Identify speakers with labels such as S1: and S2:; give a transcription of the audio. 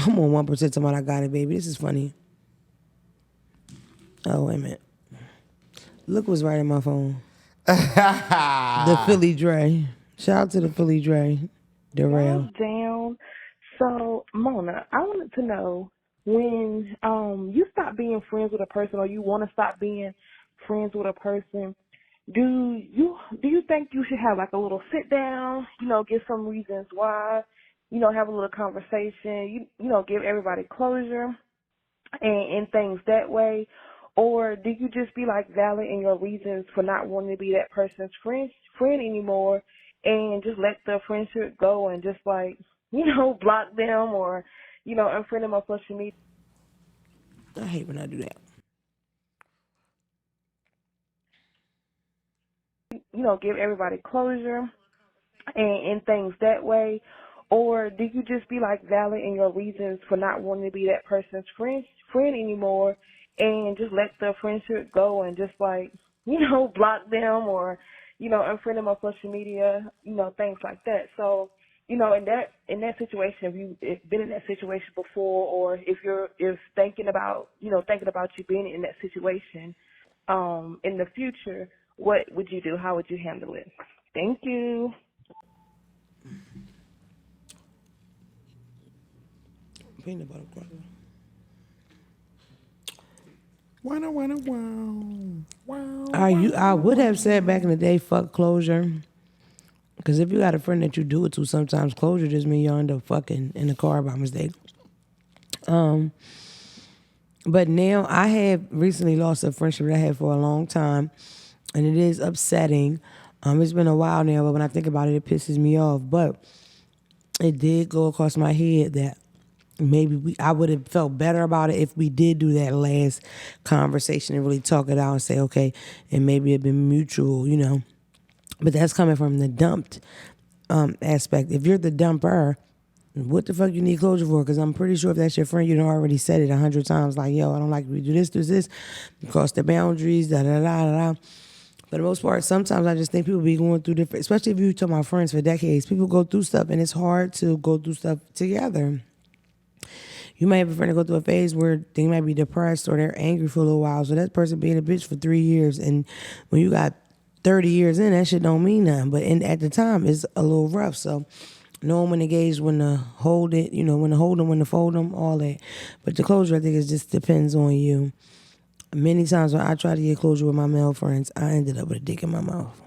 S1: I'm on 1% talking about I got it, baby. This is funny. Oh, wait a minute. Look what's right in my phone. The Philly Dre. Shout out to the Philly Dre. Darrell.
S2: Down. So, Mona, I wanted to know when you stop being friends with a person or you want to stop being friends with a person, do you think you should have like a little sit down, give some reasons why, have a little conversation, give everybody closure and things that way? Or do you just be like valid in your reasons for not wanting to be that person's friend anymore and just let the friendship go and just like, block them or, unfriend them on social media?
S1: I hate when I do that.
S2: Give everybody closure and things that way? Or do you just be like valid in your reasons for not wanting to be that person's friend anymore and just let the friendship go and just like, block them or, unfriend them on social media, things like that. So, in that situation, if you've been in that situation before, or if thinking about you being in that situation, in the future, what would you do? How would you handle it? Thank you.
S1: Peanut butter cracker. I would have said back in the day, fuck closure. Because if you got a friend that you do it to, sometimes closure just means you end up fucking in the car by mistake. But now I have recently lost a friendship that I had for a long time, and it is upsetting. It's been a while now, but when I think about it, it pisses me off. But it did go across my head that maybe I would have felt better about it if we did do that last conversation and really talk it out and say, okay, and maybe it'd been mutual, But that's coming from the dumped aspect. If you're the dumper, what the fuck you need closure for? Because I'm pretty sure if that's your friend, you done already said it 100 times. Like, yo, I don't like we do this, cross the boundaries, da da da da da. For the most part, sometimes I just think people be going through different, especially if you talk about friends for decades, people go through stuff and it's hard to go through stuff together. You might have a friend that go through a phase where they might be depressed or they're angry for a little while. So that person being a bitch for 3 years, and when you got 30 years in, that shit don't mean nothing. But at the time, it's a little rough. So knowing when to gauge, when to hold it, when to hold them, when to fold them, all that. But the closure, I think, it just depends on you. Many times when I try to get closure with my male friends, I ended up with a dick in my mouth.